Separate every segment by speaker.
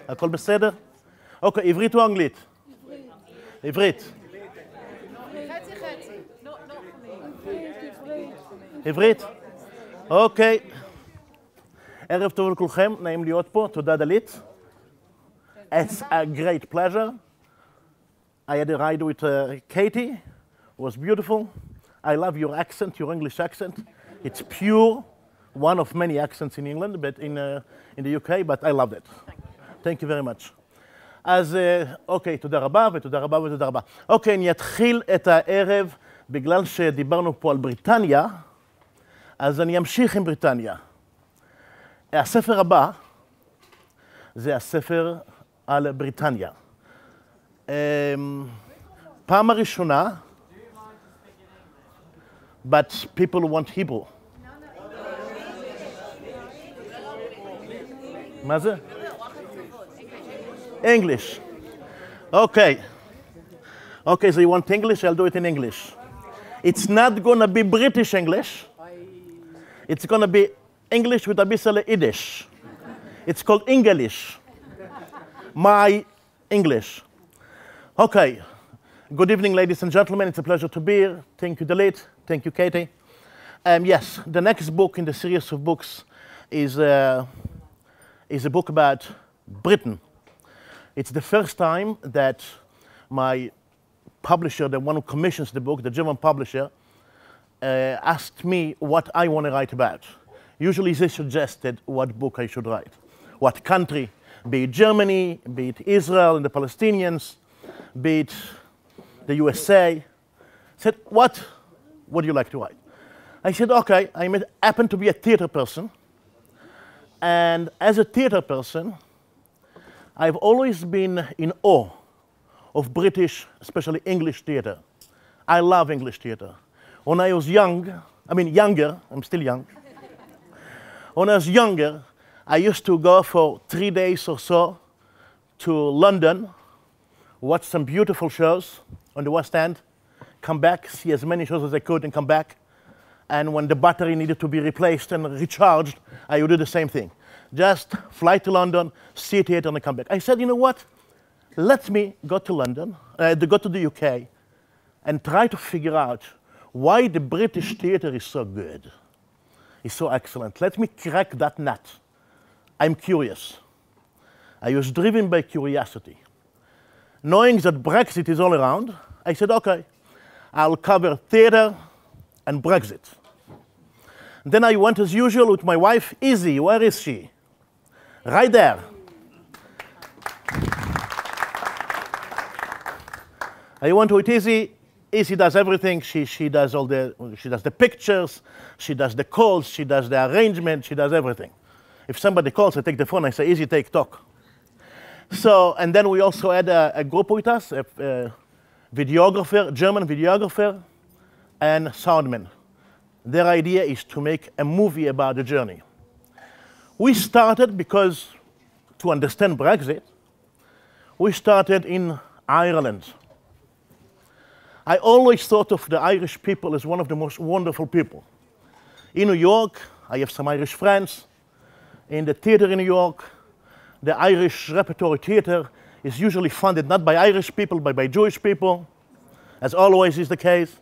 Speaker 1: הכל בסדר? אוקיי, עברית או אנגלית? עברית.
Speaker 2: חצי.
Speaker 1: עברית? אוקיי. ערב טוב לכולכם, נעים להיות פה, תודה דלית. It's a great pleasure. I had a ride with Katie. It was beautiful. I love your accent, your English accent. It's pure, one of many accents in England, but in the UK, but I loved it. Thank you very much. אז אוקיי, תודה רבה ותודה רבה ותודה רבה. אוקיי, אני אתחיל את הערב, בגלל שדיברנו פה על בריטניה, אז אני אמשיך עם בריטניה. הספר הבא זה הספר על בריטניה. פעם הראשונה, but people want Hebrew. מה זה? English. Okay. Okay, so you want English? I'll do it in English. It's not going to be British English. It's going to be English with a bit of Yiddish. It's called English. My English. Okay. Good evening, ladies and gentlemen. It's a pleasure to be here. Thank you, Dalit. Thank you, Katie. Yes, the next book in the series of books is a book about Britain. It's the first time that my publisher, the one who commissions the book, the German publisher, asked me what I want to write about. Usually they suggested what book I should write, what country, be it Germany, be it Israel and the Palestinians, be it the USA. Said, what would you like to write? I said, okay, I happen to be a theater person. And as a theater person, I've always been in awe of British, especially English theater. I love English theater. When I was younger, I'm still young. When I was younger, I used to go for 3 days or so to London, watch some beautiful shows on the West End, come back, see as many shows as I could and come back. And when the battery needed to be replaced and recharged, I would do the same thing. Just fly to London, see theater, and come back. I said, you know what? Let me go to London, go to the UK, and try to figure out why the British theater is so good, is so excellent. Let me crack that nut. I'm curious. I was driven by curiosity. Knowing that Brexit is all around, I said, okay, I'll cover theater and Brexit. Then I went as usual with my wife, Izzy. Where is she? Right there. I went with Izzy. Izzy does everything. She does the pictures, she does the calls, she does the arrangement, she does everything. If somebody calls, I take the phone, I say, Izzy, talk. So, and then we also had a group with us, a videographer, German videographer, and soundman. Their idea is to make a movie about the journey. We started because, to understand Brexit, we started in Ireland. I always thought of the Irish people as one of the most wonderful people. In New York, I have some Irish friends. In the theater in New York, the Irish Repertory Theater is usually funded not by Irish people, but by Jewish people, as always is the case.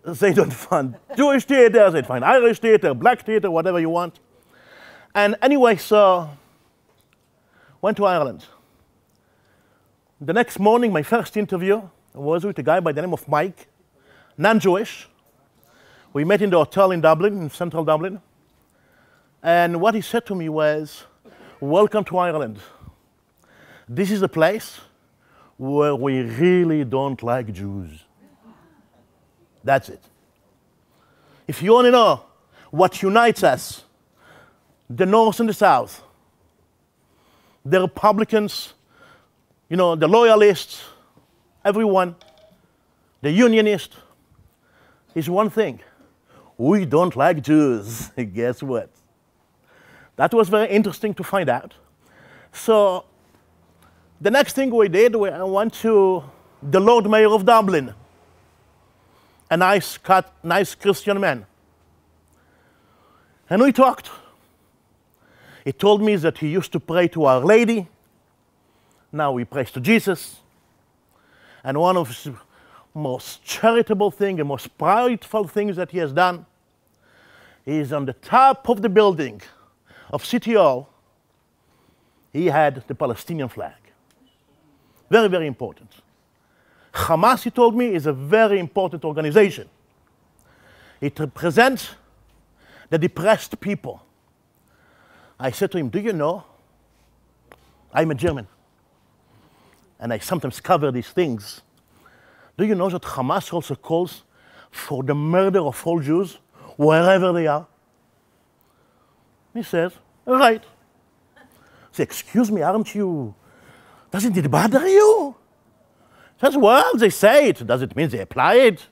Speaker 1: They don't fund Jewish theater, they fund Irish theater, black theater, whatever you want. And anyway, so went to Ireland. The next morning, my first interview was with a guy by the name of Mike, non-Jewish. We met in the hotel in Dublin, in central Dublin. And what he said to me was, welcome to Ireland. This is a place where we really don't like Jews. That's it. If you want to know what unites us, the North and the South, the Republicans, you know, the Loyalists, everyone, the Unionists, is one thing. We don't like Jews. Guess what? That was very interesting to find out. So the next thing we did, I went to the Lord Mayor of Dublin, a nice Christian man. And we talked. He told me that he used to pray to Our Lady Now he prays to Jesus. And one of his most charitable things and most prideful things that he has done is on the top of the building of City Hall, he had the Palestinian flag. Very, very important. Hamas, he told me, is a very important organization. It represents the depressed people. I said to him, do you know, I'm a German, and I sometimes cover these things. Do you know that Hamas also calls for the murder of all Jews, wherever they are? He says, all right. I say, excuse me, aren't you, doesn't it bother you? He says, well, they say it. Does it mean they apply it?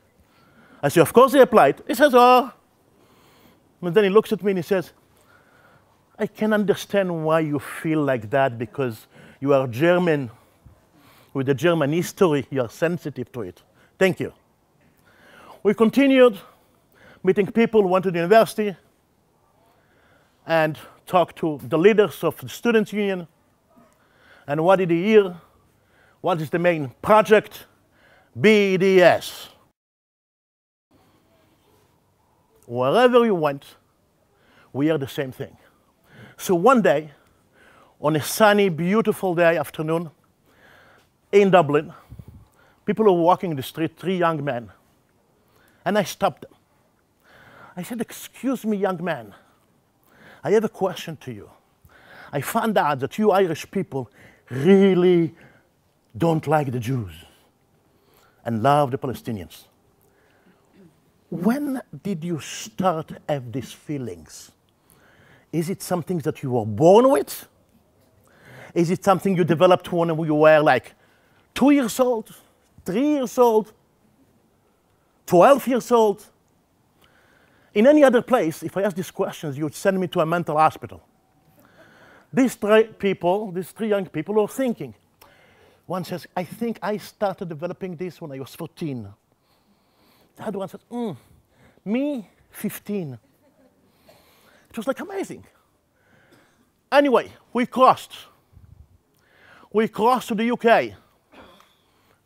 Speaker 1: I say, of course they apply it. He says, oh. And then he looks at me and he says, I can understand why you feel like that, because you are German. With the German history, you are sensitive to it. Thank you. We continued meeting people who went to the university and talked to the leaders of the students' union. And what did he hear? What is the main project? BDS. Wherever you went, we heard the same thing. So one day, on a sunny, beautiful day afternoon in Dublin, people were walking the street, 3 young men. And I stopped them. I said, excuse me, young man, I have a question to you. I found out that you Irish people really don't like the Jews and love the Palestinians. When did you start to have these feelings? Is it something that you were born with? Is it something you developed when you were like 2 years old, 3 years old, 12 years old? In any other place, if I ask these questions, you would send me to a mental hospital. These 3 young people were thinking. One says, I think I started developing this when I was 14. The other one says, me, 15. It was like amazing. Anyway, we crossed. We crossed to the UK.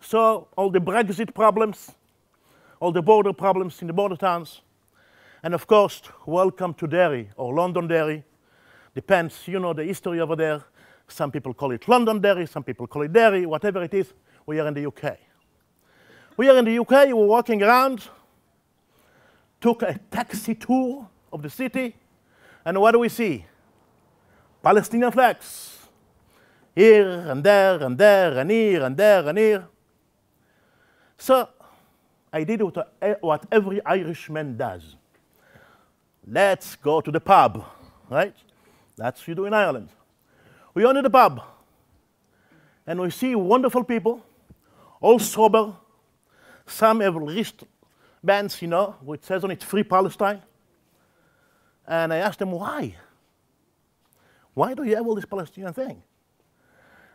Speaker 1: So all the Brexit problems, all the border problems in the border towns, and of course, welcome to Derry, or Londonderry. Depends, you know the history over there. Some people call it Londonderry, some people call it Derry, whatever it is, we are in the UK. We are in the UK, we were walking around, took a taxi tour of the city, and what do we see? Palestinian flags. Here and there and there and here and there and here. So I did what every Irishman does. Let's go to the pub, right? That's what you do in Ireland. We go to the pub, and we see wonderful people, all sober. Some have wristbands, you know, which says on it, Free Palestine. And I asked them, why? Why do you have all this Palestinian thing?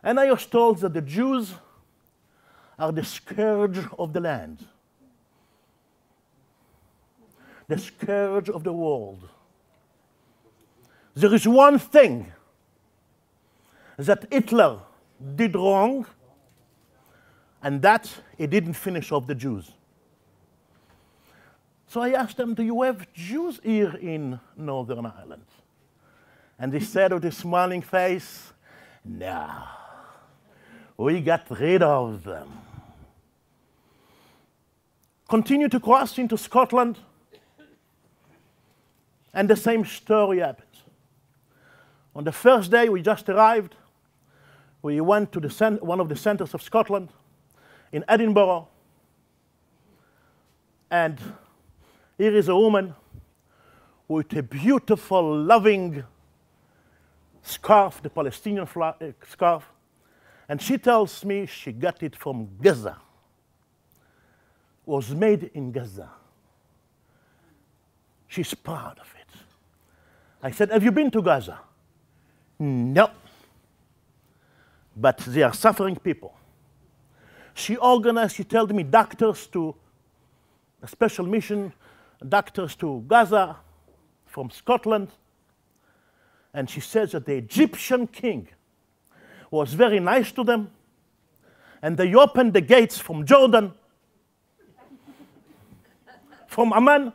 Speaker 1: And I was told that the Jews are the scourge of the land, the scourge of the world. There is one thing that Hitler did wrong, and that he didn't finish off the Jews. So I asked them, do you have Jews here in Northern Ireland? And they said with a smiling face, no, we got rid of them. Continue to cross into Scotland, and the same story happened. On the first day we just arrived, we went to one of the centers of Scotland in Edinburgh, and here is a woman with a beautiful, loving scarf, the Palestinian scarf, and she tells me she got it from Gaza. It was made in Gaza. She's proud of it. I said, have you been to Gaza? No. But they are suffering people. She organized, she told me, doctors to a special mission, doctors to Gaza from Scotland. And she says that the Egyptian king was very nice to them, and they opened the gates from Jordan, from Amman,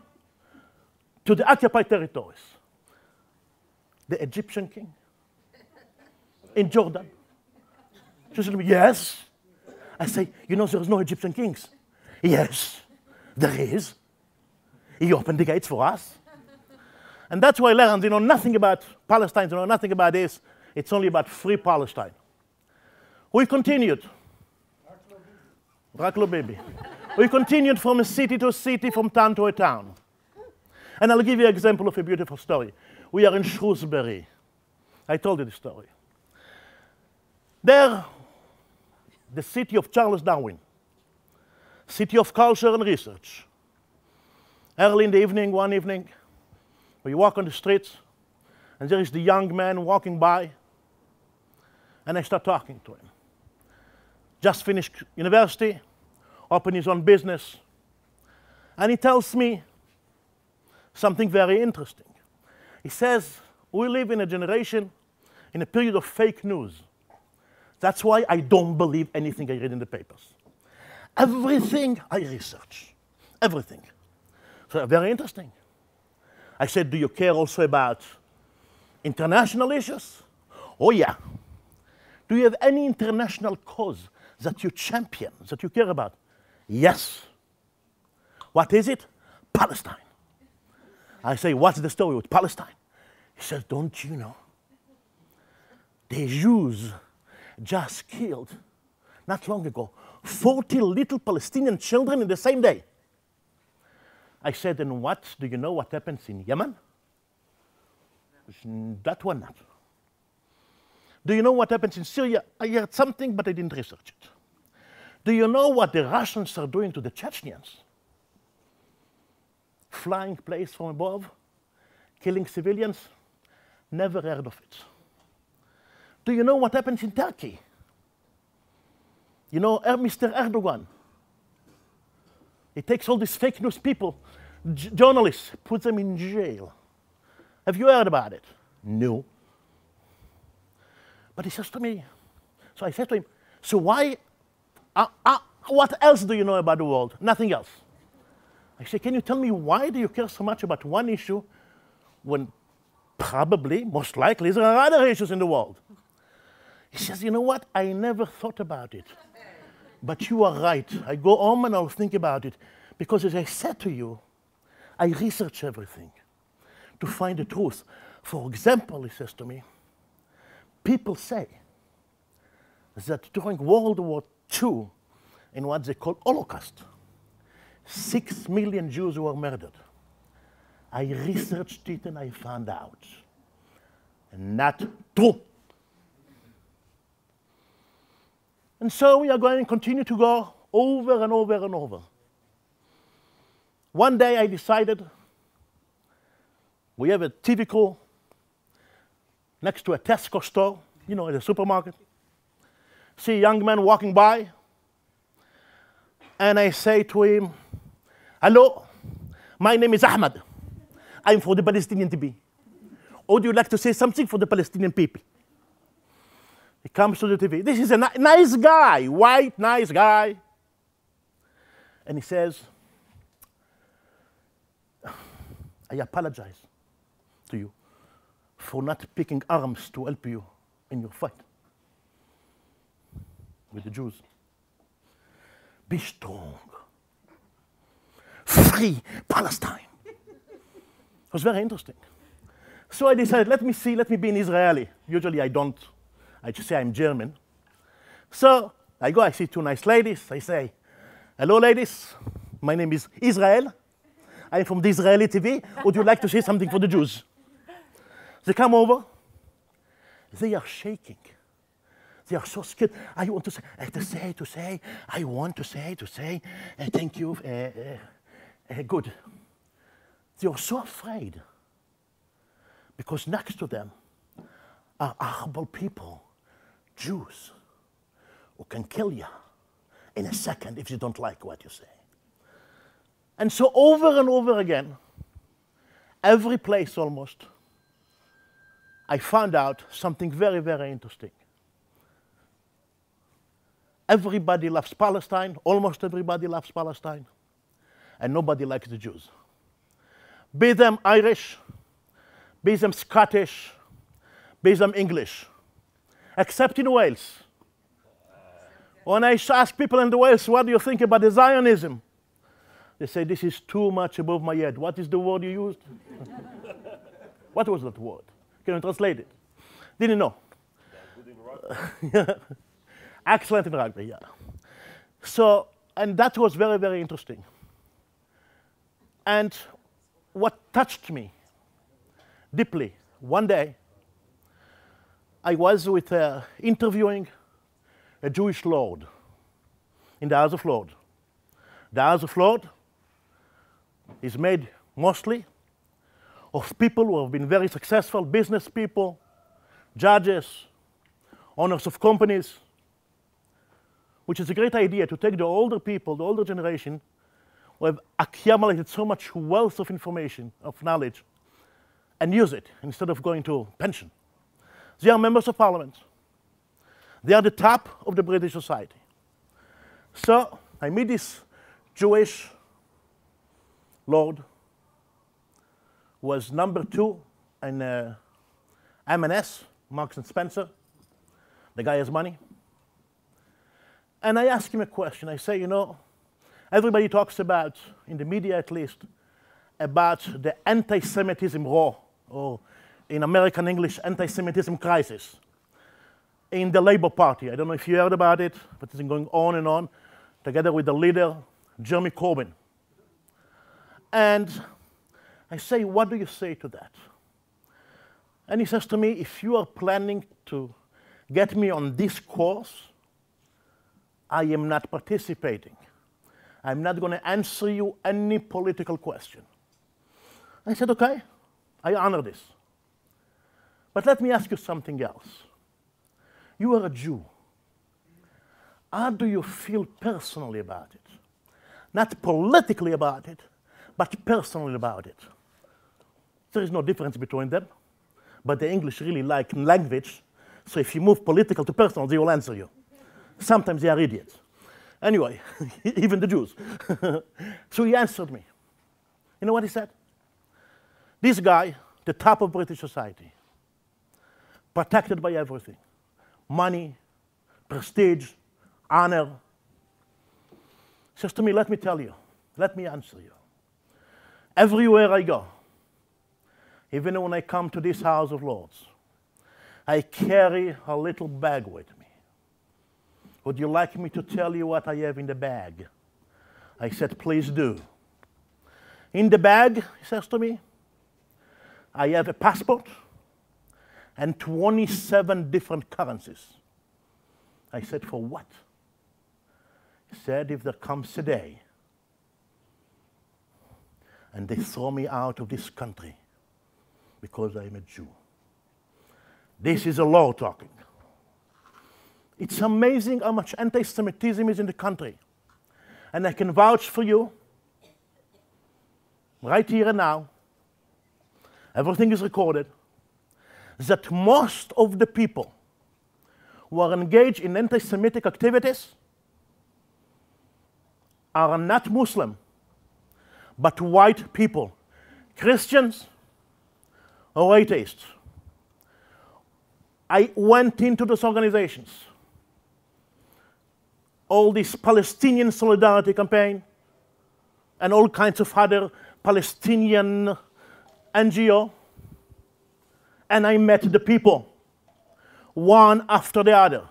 Speaker 1: to the occupied territories. The Egyptian king in Jordan. She said to me, yes. I say, you know, there's no Egyptian kings. Yes, there is. He opened the gates for us. And that's why I learned, you know, nothing about Palestine, you know, nothing about this. It's only about free Palestine. We continued. Raklo baby. We continued from a city to a city, from town to a town. And I'll give you an example of a beautiful story. We are in Shrewsbury. I told you the story. There, the city of Charles Darwin, city of culture and research. Early in the evening, one evening, we walk on the streets, and there is the young man walking by, and I start talking to him. Just finished university, opened his own business, and he tells me something very interesting. He says, we live in a generation, in a period of fake news. That's why I don't believe anything I read in the papers. Everything I research, everything. So very interesting. I said, do you care also about international issues? Oh yeah. Do you have any international cause that you champion, that you care about? Yes. What is it? Palestine. I say, what's the story with Palestine? He says, don't you know? The Jews just killed, not long ago, 40 little Palestinian children in the same day. I said, and what, do you know what happens in Yemen? That one not. Do you know what happens in Syria? I heard something, but I didn't research it. Do you know what the Russians are doing to the Chechens? Flying planes from above, killing civilians? Never heard of it. Do you know what happens in Turkey? You know, Mr. Erdogan, he takes all these fake news people, journalists, puts them in jail. Have you heard about it? No. But he says to me, so I said to him, so why, what else do you know about the world? Nothing else. I say, can you tell me why do you care so much about one issue when probably, most likely, there are other issues in the world? He says, you know what? I never thought about it. But you are right. I go home and I'll think about it. Because as I said to you, I research everything to find the truth. For example, he says to me, people say that during World War II, in what they call Holocaust, 6 million Jews were murdered. I researched it and I found out. Not true. And so we are going to continue to go over and over and over. One day I decided we have a TV crew next to a Tesco store, you know, at a supermarket. See a young man walking by, and I say to him, hello, my name is Ahmed. I'm for the Palestinian TV. Would you like to say something for the Palestinian people? He comes to the TV. This is a nice guy, white, nice guy. And he says, I apologize to you for not picking arms to help you in your fight with the Jews. Be strong. Free Palestine. It was very interesting. So I decided, let me be an Israeli. Usually I don't. I just say I'm German. So I go, I see two nice ladies. I say, hello, ladies. My name is Israel. I'm from the Israeli TV. Would you like to say something for the Jews? They come over. They are shaking. They are so scared. I want to say, I want to say, thank you, good. They are so afraid because next to them are horrible people, Jews, who can kill you in a second if you don't like what you say. And so over and over again, every place almost, I found out something very, very interesting. everybody loves Palestine, almost everybody loves Palestine, and nobody likes the Jews. Be them Irish, be them Scottish, be them English, except in Wales. When I ask people in the Wales, what do you think about the Zionism? They say, this is too much above my head. What is the word you used? What was that word? Can you translate it? Didn't know.
Speaker 2: Good in rugby.
Speaker 1: Excellent in rugby, yeah. So, and that was very, very interesting. And what touched me deeply, one day, I was interviewing a Jewish lord in the House of Lords. The House of Lords is made mostly of people who have been very successful, business people, judges, owners of companies, which is a great idea to take the older people, the older generation, who have accumulated so much wealth of information, of knowledge, and use it instead of going to pension. They are members of parliament. They are the top of the British society. So I meet this Jewish lord, who was number 2 in M&S, Marks and Spencer. The guy has money. And I ask him a question. I say, you know, everybody talks about, in the media at least, about the anti-Semitism war, or in American English, anti-Semitism crisis in the Labour Party. I don't know if you heard about it, but it's been going on and on, together with the leader, Jeremy Corbyn. And I say, what do you say to that? And he says to me, if you are planning to get me on this course, I am not participating. I'm not going to answer you any political question. I said, okay, I honor this. But let me ask you something else. You are a Jew. How do you feel personally about it? Not politically about it, but personally about it. There is no difference between them, but the English really like language, so if you move political to personal, they will answer you. Sometimes they are idiots. Anyway, even the Jews. So he answered me. You know what he said? This guy, the top of British society, protected by everything. Money, prestige, honor. Says to me, let me tell you, let me answer you. Everywhere I go, even when I come to this House of Lords, I carry a little bag with me. Would you like me to tell you what I have in the bag? I said, please do. In the bag, he says to me, I have a passport and 27 different currencies. I said, for what? He said, if there comes a day and they throw me out of this country because I'm a Jew. This is a law talking. It's amazing how much anti-Semitism is in the country. And I can vouch for you, right here and now, everything is recorded, that most of the people who are engaged in anti-Semitic activities are not Muslim, but white people, Christians or atheists. I went into those organizations. All this Palestinian solidarity campaign and all kinds of other Palestinian NGO, and I met the people, one after the other.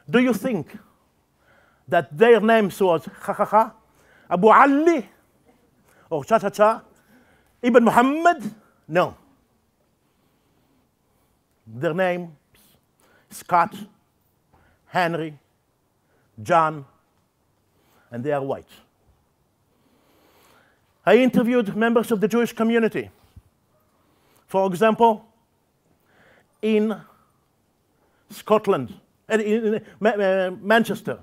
Speaker 1: Do you think that their names was Ha Ha Ha, Abu Ali, or Cha Cha Cha, Ibn Muhammad? No. Their names, Scott, Henry, John, and they are white. I interviewed members of the Jewish community. For example, in Scotland, in Manchester.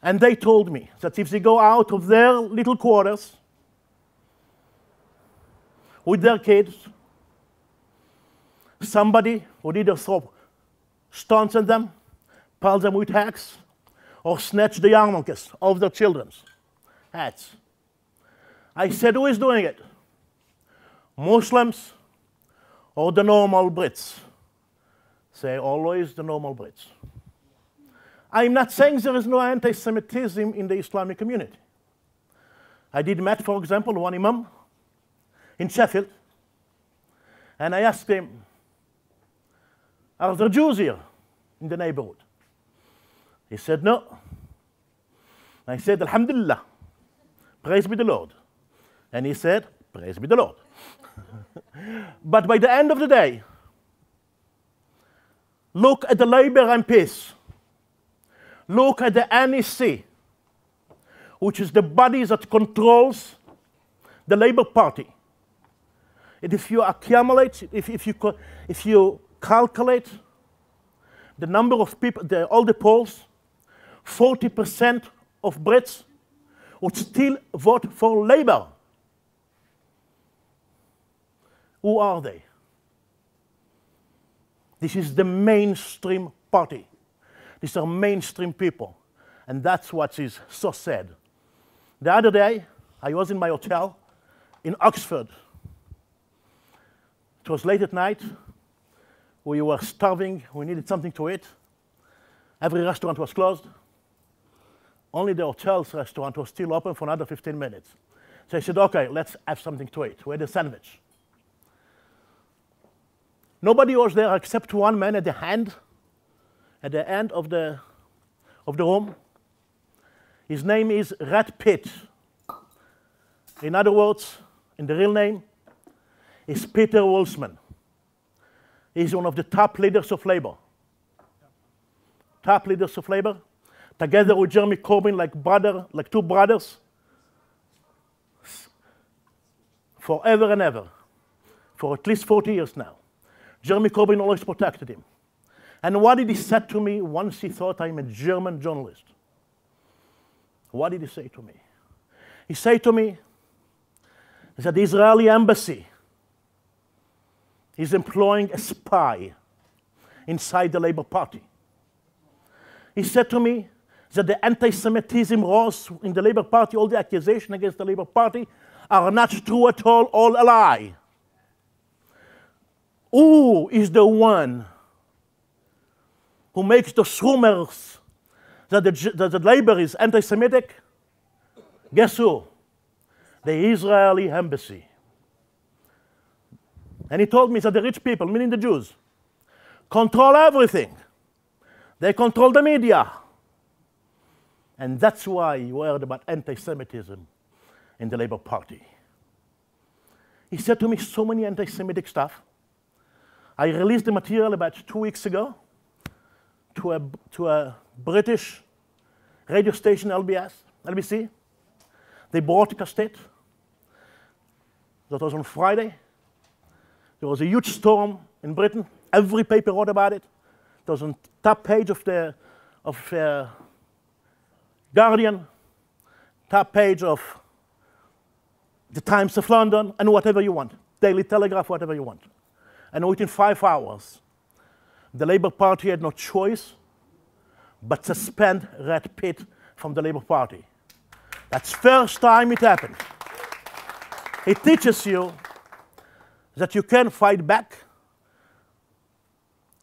Speaker 1: And they told me that if they go out of their little quarters with their kids, somebody would either throw stones at them, pelts them with hacks, or snatch the yarmulkes of their children's hats. I said, who is doing it? Muslims or the normal Brits? Say always the normal Brits. I'm not saying there is no anti-Semitism in the Islamic community. I did meet, for example, one imam in Sheffield, and I asked him, are there Jews here in the neighborhood? He said, no. I said, Alhamdulillah, praise be the Lord. And he said, praise be the Lord. But by the end of the day, look at the Labour MPs. Look at the NEC, which is the body that controls the Labour Party. And if you accumulate, if you calculate the number of people, all the polls, 40% of Brits would still vote for Labour. Who are they? This is the mainstream party. These are mainstream people. And that's what is so sad. The other day, I was in my hotel in Oxford. It was late at night. We were starving. We needed something to eat. Every restaurant was closed. Only the hotel's restaurant was still open for another 15 minutes. So I said, OK, let's have something to eat. We had a sandwich. Nobody was there except one man at the end of the room. His name is Red Pitt. In other words, in the real name, is Peter Wolfsman. He's one of the top leaders of Labour. Top leaders of Labour, together with Jeremy Corbyn, like two brothers, forever and ever, for at least 40 years now. Jeremy Corbyn always protected him. And what did he say to me once he thought I'm a German journalist? What did he say to me? He said to me that the Israeli embassy is employing a spy inside the Labour Party. He said to me that the anti-Semitism rose in the Labour Party, all the accusations against the Labour Party are not true at all a lie. Who is the one who makes those rumors that the Labour is anti-Semitic? Guess who? The Israeli embassy. And he told me that the rich people, meaning the Jews, control everything. They control the media. And that's why you heard about anti-Semitism in the Labour Party. He said to me so many anti-Semitic stuff. I released the material about 2 weeks ago to a British radio station, LBC. They broadcast it. That was on Friday. There was a huge storm in Britain. Every paper wrote about it. It was on top page of the Guardian, top page of the Times of London, and whatever you want. Daily Telegraph, whatever you want. And within 5 hours, the Labour Party had no choice but suspend Red Pitt from the Labour Party. That's the first time it happened. It teaches you that you can fight back,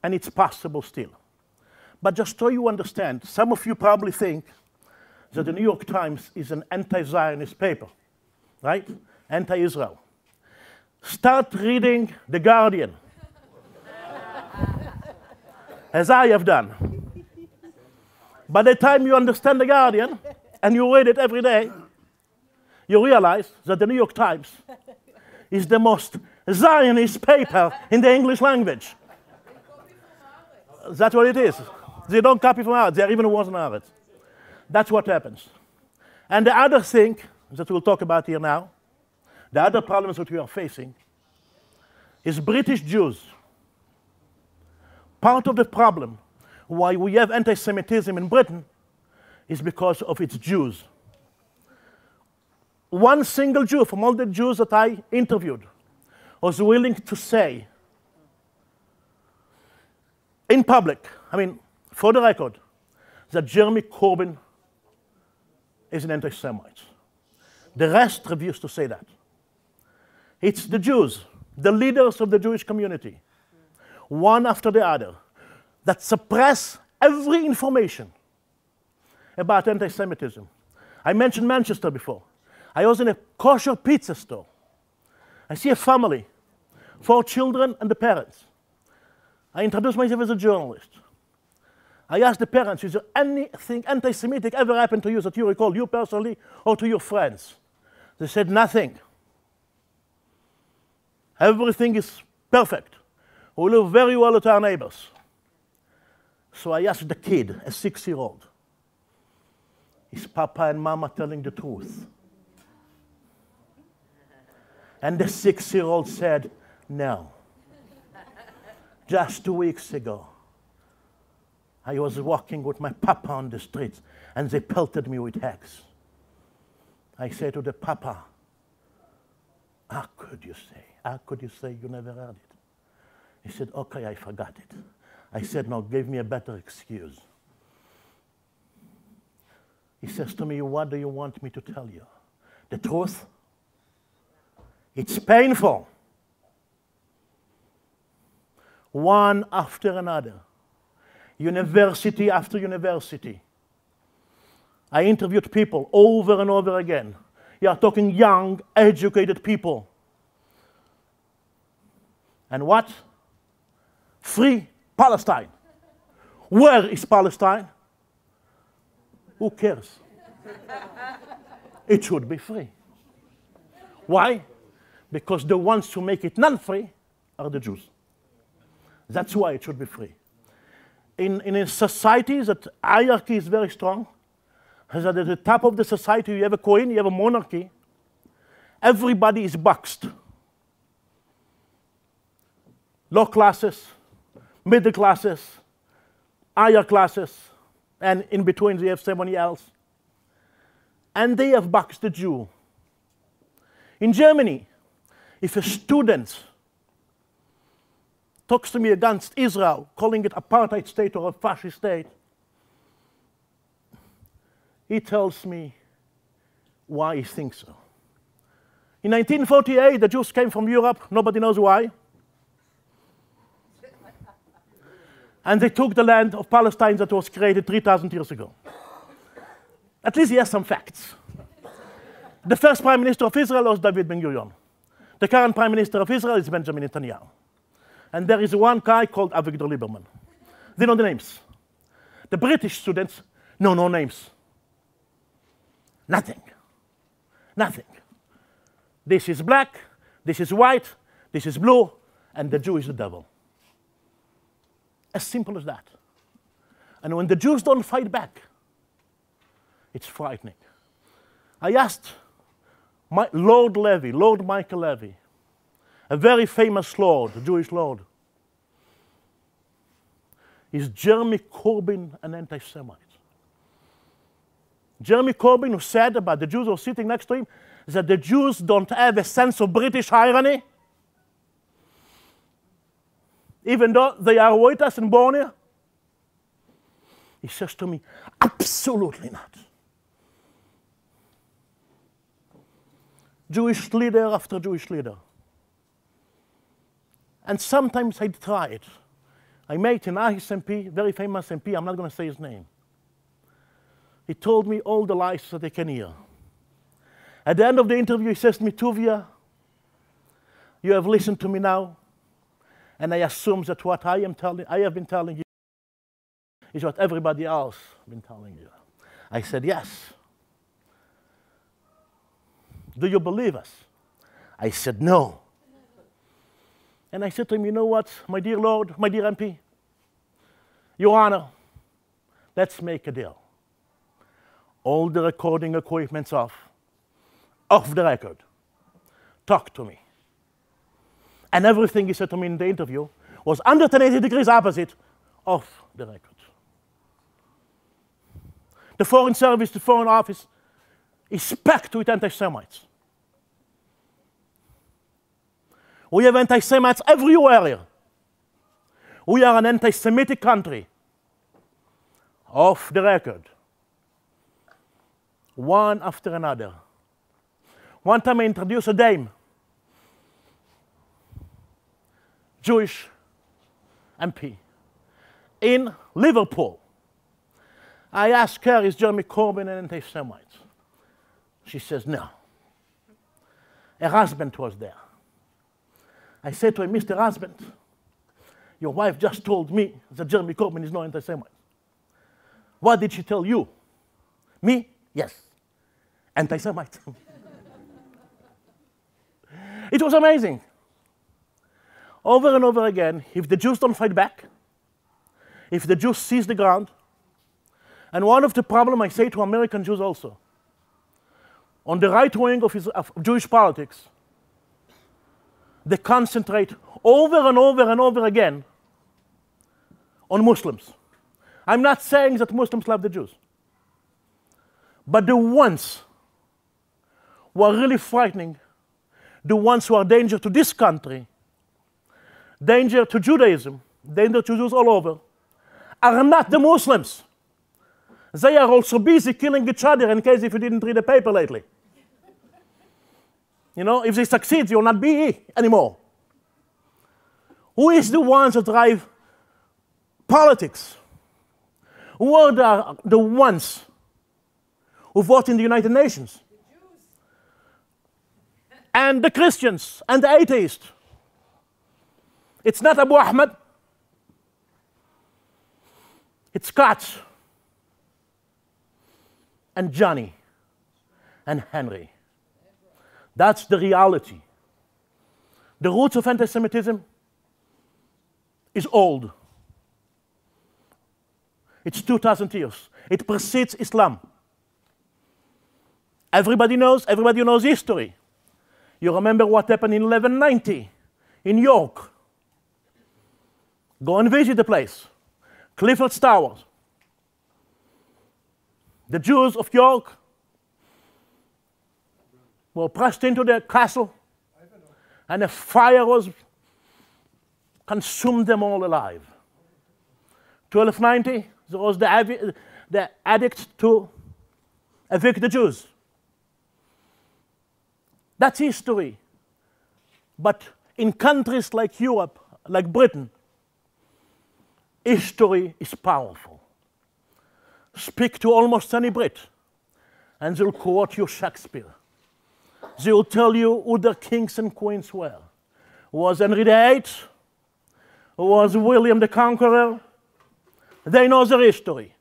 Speaker 1: and it's possible still. But just so you understand, some of you probably think that the New York Times is an anti-Zionist paper, right? Anti-Israel. Start reading The Guardian, as I have done. By the time you understand The Guardian, and you read it every day, you realize that the New York Times is the most Zionist paper in the English language. That's what it is. They don't copy from Haaretz. They're even worse than Haaretz. That's what happens. And the other thing that we'll talk about here now, the other problems that we are facing, is British Jews. Part of the problem why we have anti-Semitism in Britain is because of its Jews. One single Jew from all the Jews that I interviewed was willing to say in public, I mean, for the record, that Jeremy Corbyn is an anti-Semite. The rest refuse to say that. It's the Jews, the leaders of the Jewish community, one after the other, that suppress every information about anti-Semitism. I mentioned Manchester before. I was in a kosher pizza store. I see a family, 4 children and the parents. I introduced myself as a journalist. I asked the parents, is there anything anti-Semitic ever happened to you that you recall, you personally or to your friends? They said nothing. Everything is perfect. We live very well with our neighbors. So I asked the kid, a 6-year-old, is Papa and Mama telling the truth? And the 6-year-old said, no. Just 2 weeks ago, I was walking with my papa on the streets, and they pelted me with eggs. I said to the papa, how could you say you never heard it? He said, okay, I forgot it. I said, no, give me a better excuse. He says to me, what do you want me to tell you? The truth? It's painful. One after another, university after university. I interviewed people over and over again. You are talking young, educated people. And what? Free Palestine. Where is Palestine? Who cares? It should be free. Why? Because the ones who make it non-free are the Jews. That's why it should be free. In a society that hierarchy is very strong, that at the top of the society you have a queen, you have a monarchy, everybody is boxed. Low classes, middle classes, higher classes, and in between they have somebody else. And they have boxed the Jew. In Germany, if a student talks to me against Israel, calling it apartheid state or a fascist state, he tells me why he thinks so. In 1948, the Jews came from Europe, nobody knows why. And they took the land of Palestine that was created 3,000 years ago. At least he has some facts. The first Prime Minister of Israel was David Ben-Gurion. The current Prime Minister of Israel is Benjamin Netanyahu. And there is one guy called Avigdor Lieberman. They know the names. The British students know no names. Nothing. Nothing. This is black, this is white, this is blue, and the Jew is the devil. As simple as that. And when the Jews don't fight back, it's frightening. I asked Lord LEVI, Lord Michael LEVI, a very famous lord, a Jewish lord, is Jeremy Corbyn an anti-Semite? Jeremy Corbyn, who said about the Jews who are sitting next to him, that the Jews don't have a sense of British irony, even though they are with us and born here. He says to me, absolutely not. Jewish leader after Jewish leader. And sometimes I try it. I met an MP, very famous MP, I'm not going to say his name. He told me all the lies that I can hear. At the end of the interview, he says to me, Tuvia, you have listened to me now, and I assume that what I have been telling you is what everybody else has been telling you. I said, yes. Do you believe us? I said, no. And I said to him, you know what, my dear Lord, my dear MP, Your Honor, let's make a deal. All the recording equipment's off the record. Talk to me. And everything he said to me in the interview was 180 degrees opposite off the record. The Foreign Service, the Foreign Office is packed with anti-Semites. We have anti-Semites everywhere here. We are an anti-Semitic country. off the record, one after another. One time I introduced a dame, Jewish MP, in Liverpool. I asked her, is Jeremy Corbyn an anti-Semite? She says, no. Her husband was there. I said to her, Mr. Husband, your wife just told me that Jeremy Corbyn is no anti-Semite. What did she tell you? Me? Yes. Anti-Semite. It was amazing. Over and over again, if the Jews don't fight back, if the Jews seize the ground, and one of the problems I say to American Jews also, on the right wing of Jewish politics, they concentrate over and over and over again on Muslims. I'm not saying that Muslims love the Jews, but the ones who are really frightening, the ones who are danger to this country, danger to Judaism, danger to Jews all over, are not the Muslims. They are also busy killing each other, in case if you didn't read the paper lately. You know, if they succeed, you'll not be anymore. Who is the ones that drive politics? Who are the ones who vote in the United Nations? The Jews. And the Christians and the atheists. It's not Abu Ahmed. It's Scott and Johnny and Henry. That's the reality. The roots of anti-Semitism is old. It's 2,000 years. It precedes Islam. Everybody knows history. You remember what happened in 1190 in York. Go and visit the place. Clifford's Towers. The Jews of York were pressed into the castle, and a fire was consumed them all alive. 1290, there was the edict to evict the Jews. That's history. But in countries like Europe, like Britain, history is powerful. Speak to almost any Brit, and they'll quote you Shakespeare. They will tell you who the kings and queens were. Was Henry VIII? Was William the Conqueror? They know their history.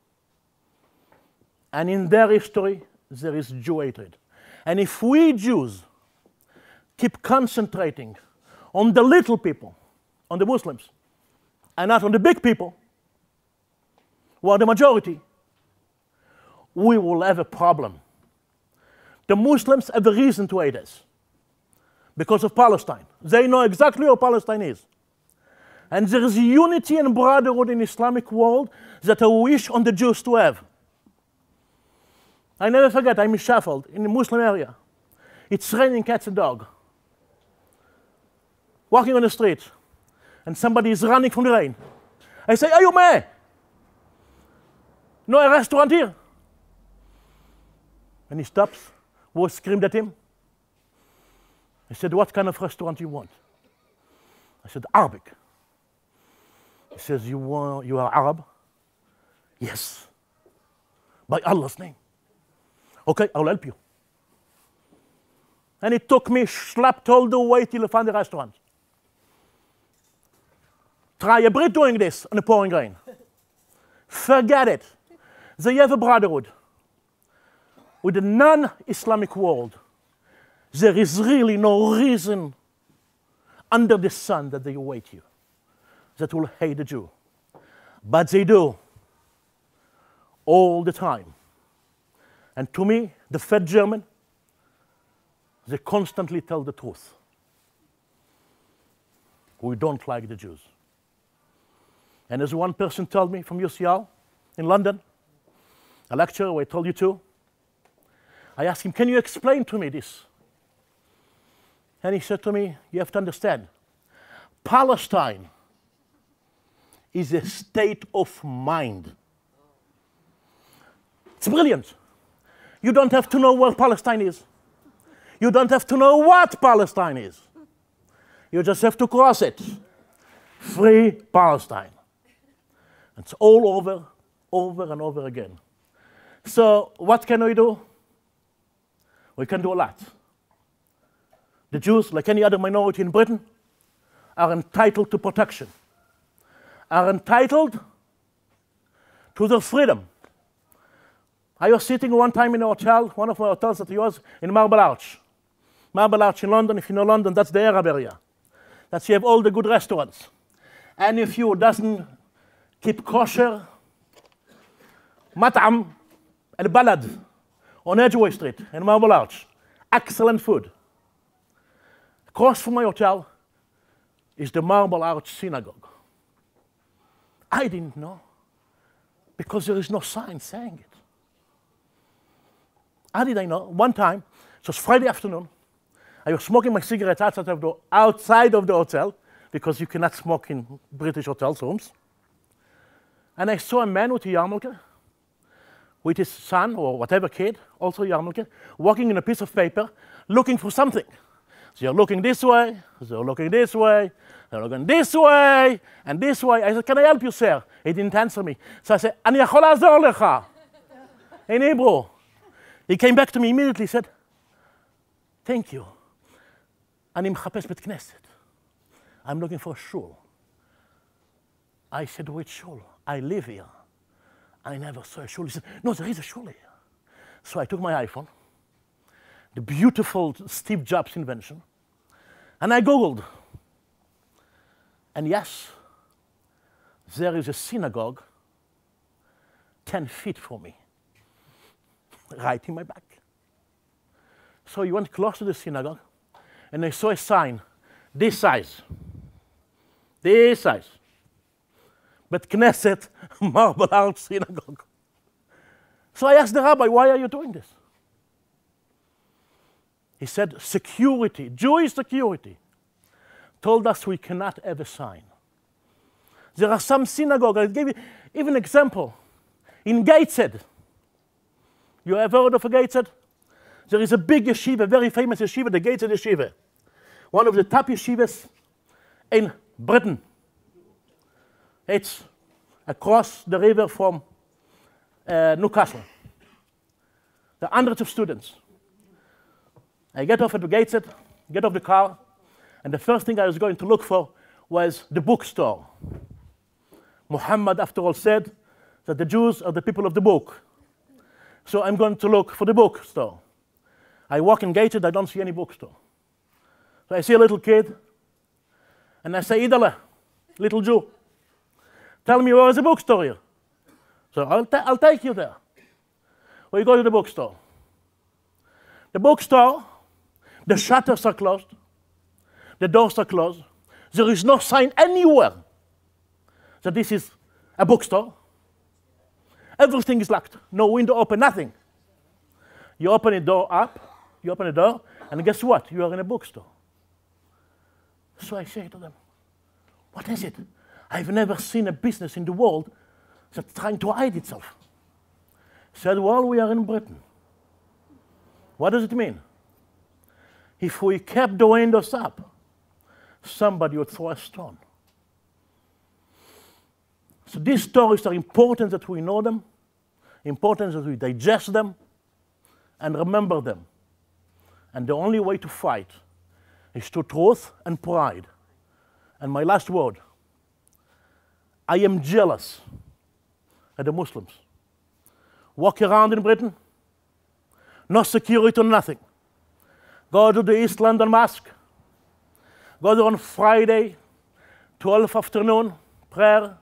Speaker 1: And in their history, there is Jew hatred. And if we Jews keep concentrating on the little people, on the Muslims, and not on the big people, who are the majority, we will have a problem. The Muslims have a reason to hate us because of Palestine. They know exactly where Palestine is. And there is unity and brotherhood in the Islamic world that I wish on the Jews to have. I never forget, I'm in Sheffield, in the Muslim area. It's raining cats and dogs. Walking on the street, and somebody is running from the rain. I say, are you mad? No, a restaurant here. And he stops. Who screamed at him? I said, what kind of restaurant do you want? I said, Arabic. He says, you are Arab? Yes. By Allah's name. Okay, I'll help you. And it took me, slapped all the way till I found the restaurant. Try a Brit doing this on the pouring rain. Forget it. They have a brotherhood. With the non-Islamic world, there is really no reason under the sun that they await you, that will hate the Jew. But they do, all the time. And to me, the fat German, they constantly tell the truth. We don't like the Jews. And as one person told me from UCL in London, a lecturer who I told you to, I asked him, can you explain to me this? And he said to me, you have to understand, Palestine is a state of mind. It's brilliant. You don't have to know where Palestine is. You don't have to know what Palestine is. You just have to cross it. Free Palestine. It's all over and over again. So what can we do? We can do a lot. The Jews, like any other minority in Britain, are entitled to protection, are entitled to their freedom. I was sitting one time in a hotel, one of my hotels that was in Marble Arch. Marble Arch in London, if you know London, that's the Arab area. That's you have all the good restaurants. And if you doesn't keep kosher, Mat'am al-Balad on Edgeway Street in Marble Arch. Excellent food. Across from my hotel is the Marble Arch Synagogue. I didn't know because there is no sign saying it. How did I know? One time, it was Friday afternoon, I was smoking my cigarettes outside of the hotel because you cannot smoke in British hotel rooms. And I saw a man with a yarmulke, with his son or whatever kid, also a yarmulke, walking in a piece of paper, looking for something. So they're looking this way, they're looking this way, they're looking this way, and this way. I said, can I help you, sir? He didn't answer me. So I said, אני יכול לעזור לך. In Hebrew. He came back to me immediately, said, thank you. אני מחפש בית כנסת. I'm looking for a shul. I said, which shul? I live here. I never saw a shul. He said, no, there is a shul here. So I took my iPhone, the beautiful Steve Jobs invention, and I Googled. And yes, there is a synagogue 10 feet from me, right in my back. So you went close to the synagogue, and I saw a sign, this size. But Knesset, Marble Arch Synagogue. So I asked the rabbi, why are you doing this? He said, security, Jewish security, told us we cannot have a sign. There are some synagogues, I'll give you even an example. In Gateshead, you ever heard of a Gateshead? There is a big yeshiva, very famous yeshiva, the Gateshead Yeshiva. One of the top yeshivas in Britain. It's across the river from Newcastle. There are hundreds of students. I get off at the Gateshead, get off the car, and the first thing I was going to look for was the bookstore. Muhammad, after all, said that the Jews are the people of the book. So I'm going to look for the bookstore. I walk in Gateshead, I don't see any bookstore. So I see a little kid, and I say, Idale, little Jew, tell me where is the bookstore here. So I'll take you there. We go to the bookstore. The bookstore, the shutters are closed, the doors are closed. There is no sign anywhere that this is a bookstore. Everything is locked. No window open, nothing. You open the door up, you open the door, and guess what? You are in a bookstore. So I say to them, what is it? I've never seen a business in the world that's trying to hide itself. I said, well, we are in Britain. What does it mean? If we kept the windows up, somebody would throw a stone. So these stories are important that we know them, important that we digest them, and remember them. And the only way to fight is to truth and pride. And my last word, I am jealous of the Muslims. Walk around in Britain, no security, nothing. Go to the East London Mosque. Go there on Friday, 12 afternoon, prayer.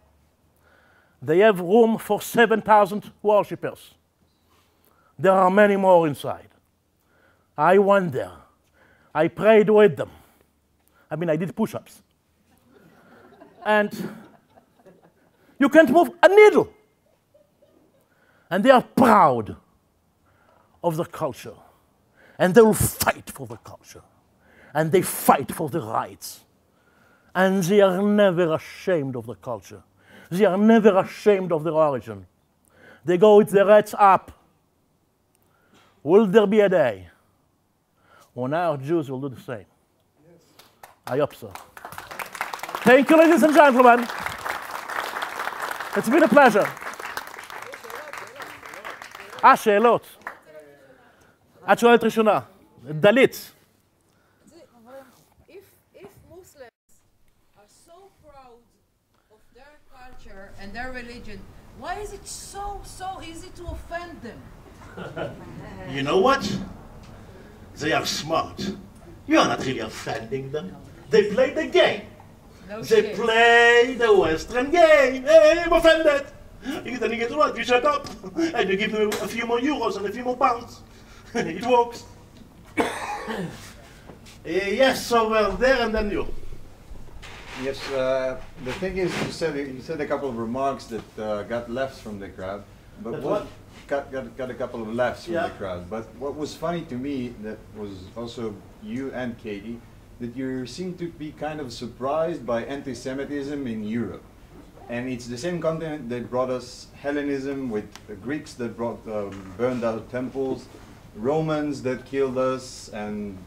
Speaker 1: They have room for 7,000 worshippers. There are many more inside. I went there. I prayed with them. I mean, I did push-ups. And you can't move a needle. And they are proud of their culture. And they will fight for the culture. And they fight for the rights. And they are never ashamed of the culture. They are never ashamed of their origin. They go with their heads up. Will there be a day when our Jews will do the same? Yes. I hope so. Thank you, ladies and gentlemen. It's been a pleasure. שאלות. את שואלת ראשונה. דלית.
Speaker 3: If Muslims are so proud of their culture and their religion, why is it so easy to offend them?
Speaker 2: You know what? They are smart. You are not really offending them. They play the game.
Speaker 3: No
Speaker 2: They
Speaker 3: shit.
Speaker 2: play the Western game. Hey, I'm offended. Then you get to what? You shut up. And you give them a few more euros and a few more pounds. It works. Yes, over there and then you.
Speaker 4: Yes, the thing is, you said a couple of remarks that got lefts from the crowd, but
Speaker 2: That
Speaker 4: what
Speaker 2: what?
Speaker 4: got a couple of laughs from
Speaker 2: Yeah.
Speaker 4: the crowd. But what was funny to me, that was also you and Katie, that you seem to be kind of surprised by anti-Semitism in Europe. And it's the same continent that brought us Hellenism, with the Greeks that burned out temples, Romans that killed us, and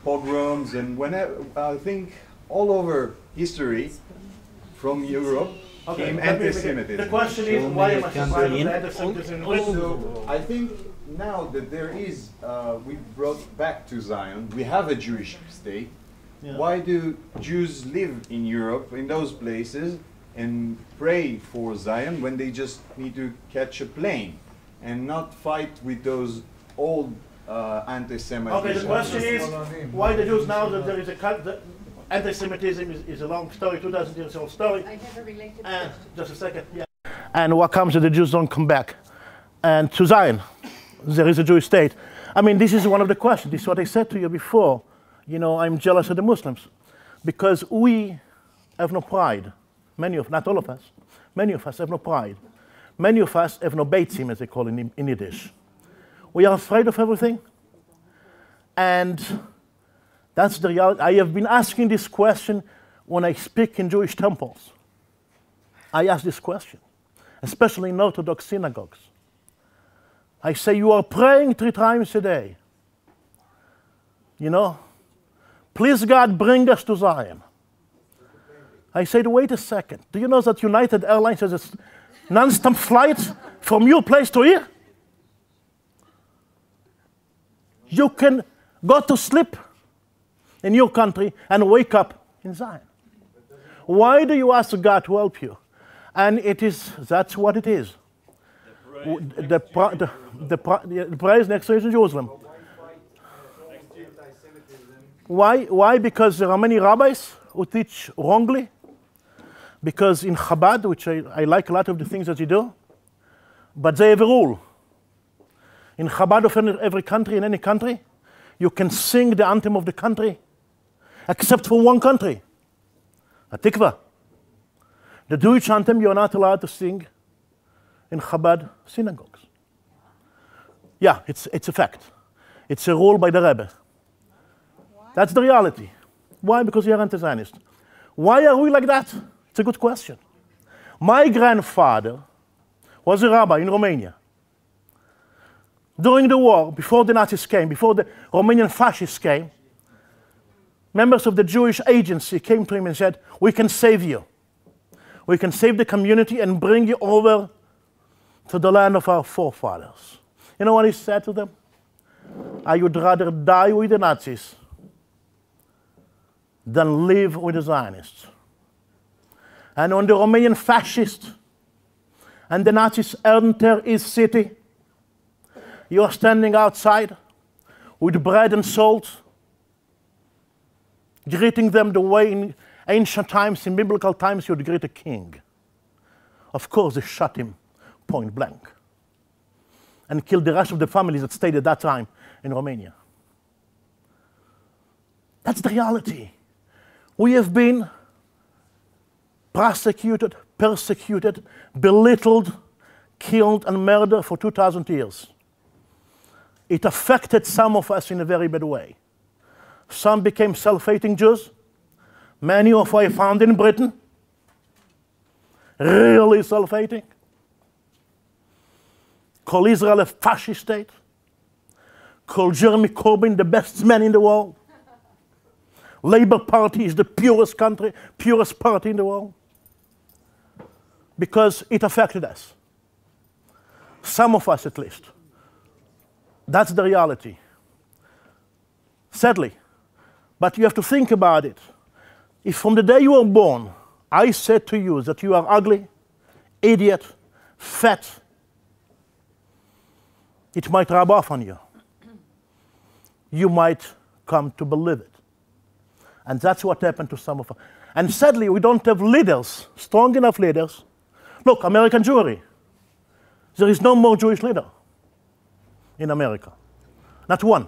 Speaker 4: pogroms, and whenever, I think all over history from Europe came anti-Semitism.
Speaker 2: The question is, why am I surprised with anti-Semitism in Britain?
Speaker 4: So I think now that there is, we brought back to Zion, we have a Jewish state.
Speaker 1: Yeah.
Speaker 4: Why do Jews live in Europe, in those places, and pray for Zion when they just need to catch a plane and not fight with those old anti-Semitism?
Speaker 1: Okay, the question is, why the Jews now that there is anti-Semitism is a long story, 2,000 years old story.
Speaker 3: I have a related
Speaker 1: And
Speaker 3: question.
Speaker 1: just a second, yeah. And what comes if the Jews don't come back? And to Zion, there is a Jewish state. I mean, this is one of the questions. This is what I said to you before. You know, I'm jealous of the Muslims because we have no pride. Many of, not all of us, many of us have no pride. Many of us have no beitzim, as they call it in Yiddish. We are afraid of everything. And that's the reality. I have been asking this question when I speak in Jewish temples. I ask this question, especially in Orthodox synagogues. I say, you are praying 3 times a day. You know, please God, bring us to Zion. I said, wait a second. Do you know that United Airlines has a non-stop flight from your place to here? You can go to sleep in your country and wake up in Zion. Why do you ask God to help you? And that's what it is. The praise next to is in Jerusalem. Why? Because there are many rabbis who teach wrongly. Because in Chabad, which I like a lot of the things that you do, but they have a rule. In Chabad of every country, in any country, you can sing the anthem of the country, except for one country, Hatikva. The Jewish anthem you're not allowed to sing in Chabad synagogues. Yeah, it's a fact. It's a rule by the Rebbe. That's the reality. Why? Because you're anti-Zionist. Why are we like that? It's a good question. My grandfather was a rabbi in Romania. During the war, before the Nazis came, before the Romanian fascists came, members of the Jewish agency came to him and said, we can save you. We can save the community and bring you over to the land of our forefathers. You know what he said to them? I would rather die with the Nazis than live with the Zionists. And when the Romanian fascists and the Nazis enter his city, you are standing outside with bread and salt, greeting them the way in ancient times, in biblical times, you'd greet a king. Of course, they shot him point blank and killed the rest of the families that stayed at that time in Romania. That's the reality. We have been prosecuted, persecuted, belittled, killed, and murdered for 2,000 years. It affected some of us in a very bad way. Some became self-hating Jews. Many of I found in Britain, really self-hating. Call Israel a fascist state. call Jeremy Corbyn the best man in the world. Labour Party is the purest country, purest party in the world. Because it affected us. Some of us at least. That's the reality. Sadly. But you have to think about it. If from the day you were born, I said to you that you are ugly, idiot, fat, it might rub off on you. You might come to believe it. And that's what happened to some of us. And sadly, we don't have leaders, strong enough leaders. Look, American Jewry. There is no more Jewish leader in America. Not one.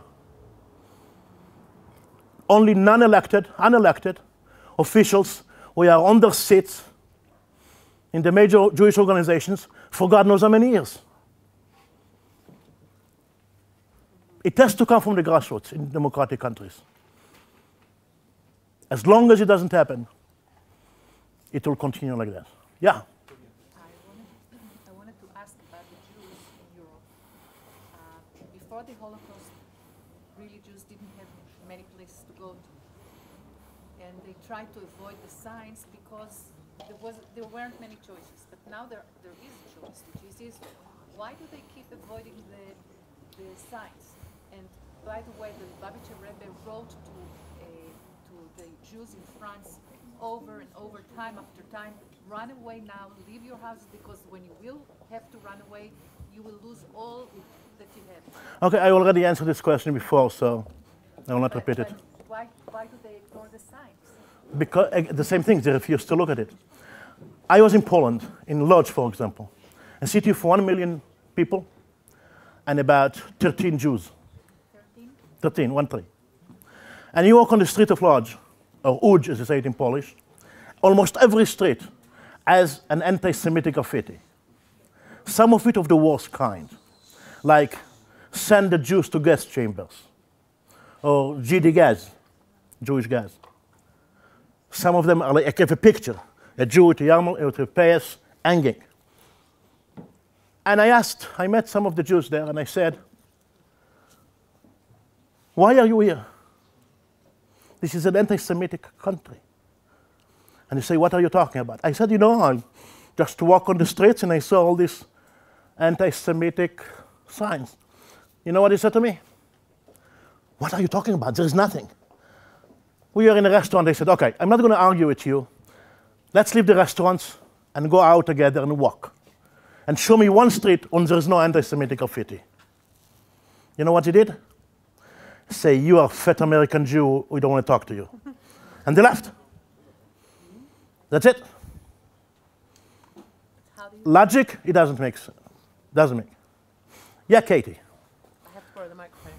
Speaker 1: Only unelected officials who are on their seats in the major Jewish organizations for God knows how many years. It has to come from the grassroots in democratic countries. As long as it doesn't happen, it will continue like that. Yeah?
Speaker 5: I wanted to ask about the Jews in Europe. Before the Holocaust, really Jews didn't have many places to go to. And they tried to avoid the signs because there weren't many choices. But now there is a choice, which is why do they keep avoiding the signs? And by the way, the Lubavitcher Rebbe wrote to the Jews in France over and over, time after time, run away now, leave your houses, because when you will have to run away, you will lose all that you have.
Speaker 1: Okay, I already answered this question before, so I will not repeat it.
Speaker 5: Why do they ignore the signs?
Speaker 1: Because the same thing, they refuse to look at it. I was in Poland, in Lodz, for example, a city of 1 million people and about 13 Jews. 13, 1-3. And you walk on the street of Lodz, or Łódź, as they say it in Polish, almost every street has an anti-Semitic graffiti. Some of it of the worst kind, like send the Jews to gas chambers, or GD gas, Jewish gas. Some of them are like, I have a picture, a Jew with a yarmulke, with a payas, hanging. And I met some of the Jews there, and I said, why are you here? This is an anti-Semitic country. And they say, what are you talking about? I said, I just walk on the streets and I saw all these anti-Semitic signs. You know what he said to me? What are you talking about? There is nothing. We are in a restaurant. They said, okay, I'm not going to argue with you. Let's leave the restaurants and go out together and walk. And show me one street when there is no anti-Semitic graffiti. You know what he did? Say, you are a fat American Jew, we don't want to talk to you. And they left. That's it. Logic, it doesn't make sense. Doesn't make. Yeah, Katie.
Speaker 6: I have to borrow the microphone.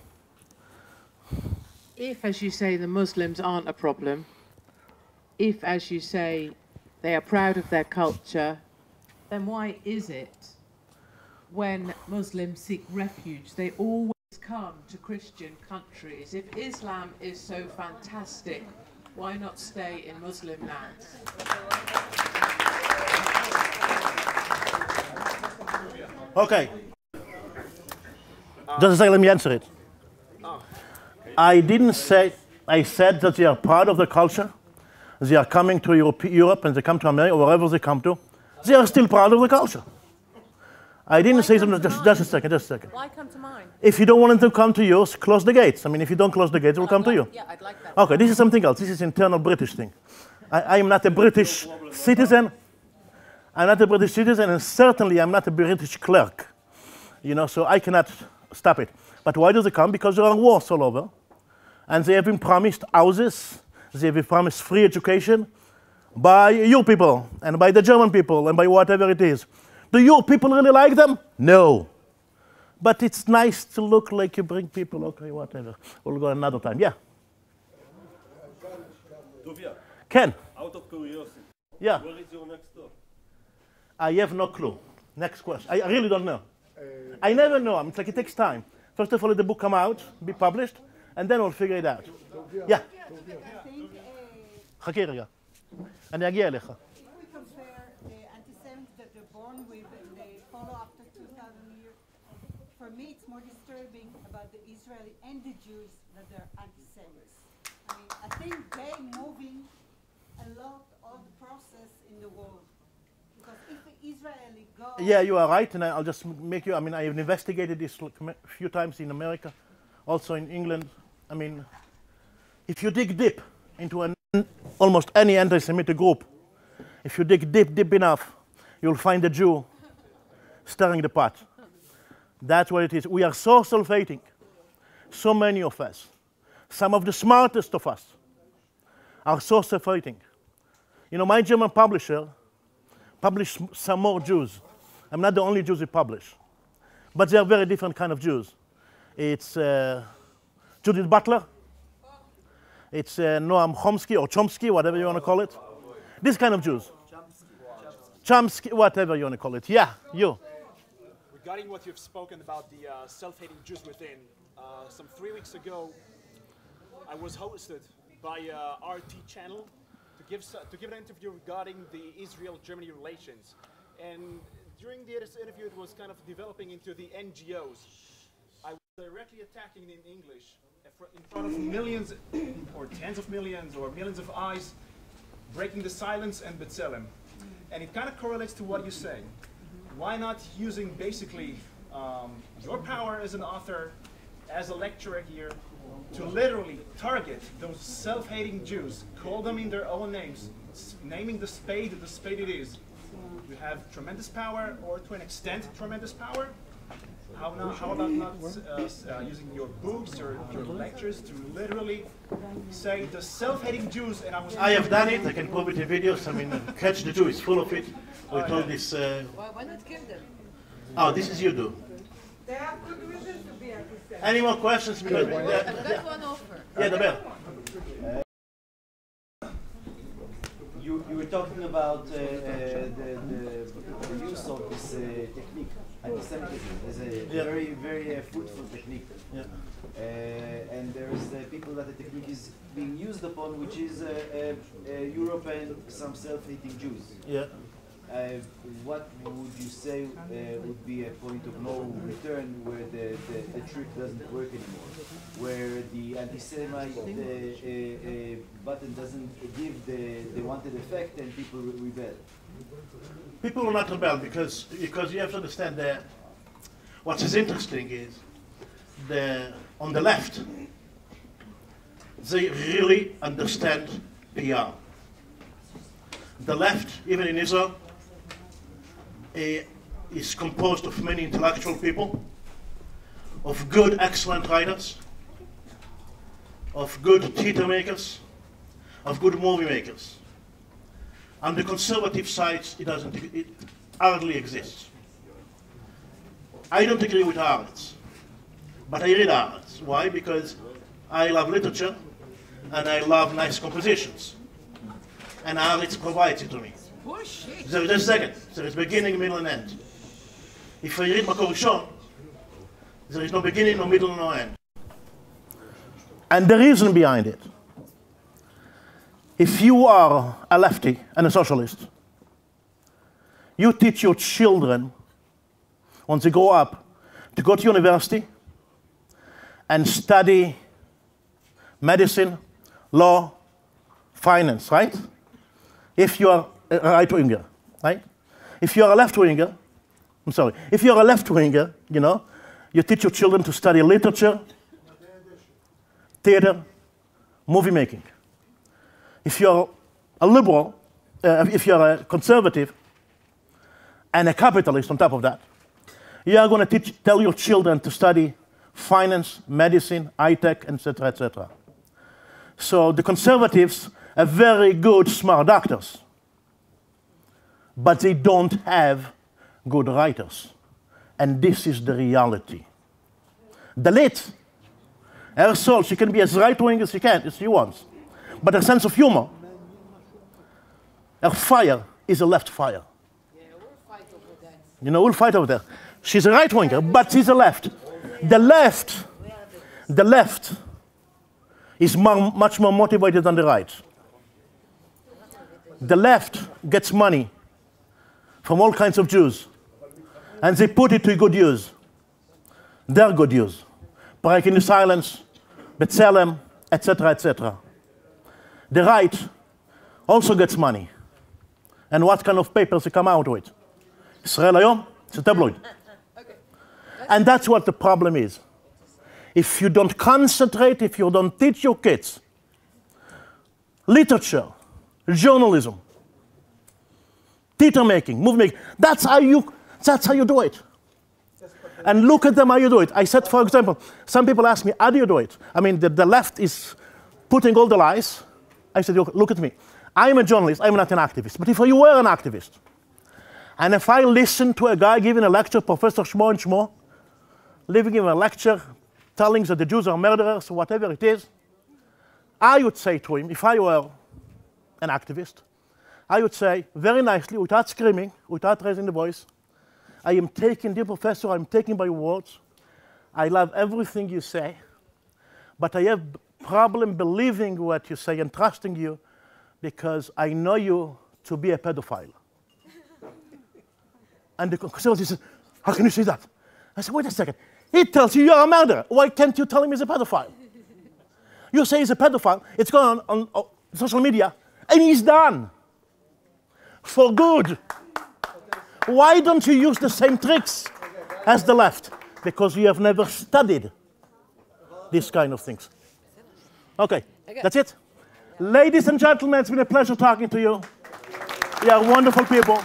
Speaker 6: If, as you say, the Muslims aren't a problem, if, as you say, they are proud of their culture, then why is it when Muslims seek refuge, they always come to Christian countries? If Islam is so fantastic, why not stay in Muslim lands?
Speaker 1: Okay. Just a second, let me answer it. I didn't say, I said that they are part of the culture. They are coming to Europe and they come to America, wherever they come to. They are still part of the culture. I didn't say something, just a second.
Speaker 6: Why come to mine?
Speaker 1: If you don't want them to come to yours, close the gates. I mean, if you don't close the gates, they will come to you.
Speaker 6: Yeah, I'd like that.
Speaker 1: Okay, this is something else. This is internal British thing. I am not a British citizen. I'm not a British citizen, and certainly I'm not a British clerk. So I cannot stop it. But why do they come? Because there are wars all over. And they have been promised houses. They have been promised free education by your people, and by the German people, and by whatever it is. Do your people really like them? No. But it's nice to look like you bring people, okay, whatever. We'll go another time. Yeah?
Speaker 2: Tuvia,
Speaker 1: Ken?
Speaker 2: out of curiosity,
Speaker 1: Yeah?
Speaker 2: where is your next door?
Speaker 1: I have no clue. Next question. I really don't know. I never know. It's like it takes time. First of all, let the book come out, be published, and then we'll figure it out. Yeah? חכי רגע. אני אגיע אליך.
Speaker 7: for me, it's more disturbing about the Israeli and the Jews that they're anti-Semites. I mean, I think they're moving a lot of the process in the world. Because if the Israeli go...
Speaker 1: Yeah, you are right, and I'll just make you... I mean, I have investigated this a few times in America, also in England. I mean, if you dig deep into almost any anti-Semitic group, if you dig deep enough, you'll find a Jew stirring the pot. That's what it is. We are so self-hating, so many of us. Some of the smartest of us are so self-hating. You know, my German publisher published some more Jews. I'm not the only Jews he published. But they are very different kind of Jews. It's Judith Butler. It's Noam Chomsky or Chomsky, whatever you want to call it. This kind of Jews. Chomsky, whatever you want to call it. Yeah, you.
Speaker 8: Regarding what you've spoken about the self-hating Jews within, some 3 weeks ago, I was hosted by RT channel to give an interview regarding the Israel-Germany relations. And during this interview, it was kind of developing into the NGOs. I was directly attacking in English in front of millions or tens of millions or millions of eyes, breaking the silence and B'Tselem. And it kind of correlates to what you say. Why not using basically your power as an author, as a lecturer here, to literally target those self-hating Jews, call them in their own names, naming the spade it is. You have tremendous power, or to an extent tremendous power. How about not using your books or your lectures to literally say the self-hating Jews? And
Speaker 1: I have done it. I can prove it in videos. I mean, Catch the Jew is full of it. We told this.
Speaker 3: Why not kill them?
Speaker 1: Oh, this is you do.
Speaker 7: They have good reasons to be anti-Semitic.
Speaker 1: Any more questions? Because,
Speaker 3: I've got one offer.
Speaker 1: Yeah, the bell.
Speaker 9: You were talking about the use of this technique, anti-Semitism, as a very, very fruitful technique.
Speaker 1: Yeah.
Speaker 9: And there's people that the technique is being used upon, which is Europe and some self-hating Jews.
Speaker 1: Yeah.
Speaker 9: What would you say would be a point of no return where the trick doesn't work anymore? Where the anti-Semite button doesn't give the wanted effect and people rebel?
Speaker 1: People will not rebel because you have to understand that what is interesting is on the left, they really understand PR. The left, even in Israel, is composed of many intellectual people, of good, excellent writers, of good theater makers, of good movie makers. On the conservative side, it hardly exists. I don't agree with Haaretz, but I read Haaretz. Why? Because I love literature and I love nice compositions. And Haaretz provides it to me.
Speaker 3: Bullshit.
Speaker 1: There is a second. There is beginning, middle, and end. If I read Makor Rishon, there is no beginning, no middle, no end. And the reason behind it, if you are a lefty and a socialist, you teach your children, once they grow up, to go to university and study medicine, law, finance, right? If you are a right-winger, right? If you are a left-winger, if you are a left-winger, you know, you teach your children to study literature, theater, movie making. If you're a liberal, if you're a conservative, and a capitalist on top of that, you are going to tell your children to study finance, medicine, high-tech, etc., etc. So the conservatives are very good, smart doctors, but they don't have good writers. And this is the reality. Dalit, her soul, she can be as right-wing as she wants. But her sense of humor, her fire is a left fire.
Speaker 3: Yeah, we'll fight over that.
Speaker 1: You know, we'll fight over there. She's a right-winger, but she's a left. The left is much more motivated than the right. The left gets money from all kinds of Jews, and they put it to good use. They're good Jews. Breaking the silence, B'Tselem, etc., etc. The right also gets money. And what kind of papers they come out with? Israel Hayom, it's a tabloid. And that's what the problem is. If you don't concentrate, if you don't teach your kids literature, journalism, theater making, movie making, that's how you do it. And look at them how you do it. I said, for example, some people ask me, how do you do it? I mean, the left is putting all the lies. I said, look at me. I'm a journalist, I'm not an activist. But if you were an activist, and if I listen to a guy giving a lecture, Professor Shmo and Shmo, giving him a lecture, telling that the Jews are murderers, or whatever it is, I would say to him, if I were an activist, I would say, very nicely, without screaming, without raising the voice, I am taking, dear professor, I'm taking by your words. I love everything you say, but I have problem believing what you say and trusting you because I know you to be a pedophile. And the conservative says, how can you say that? I said, wait a second. He tells you you're a murderer. Why can't you tell him he's a pedophile? You say he's a pedophile, it's going on social media, and he's done. For good. Why don't you use the same tricks as the left? Because you have never studied these kind of things. Okay, that's it. Ladies and gentlemen, it's been a pleasure talking to you. You are wonderful people.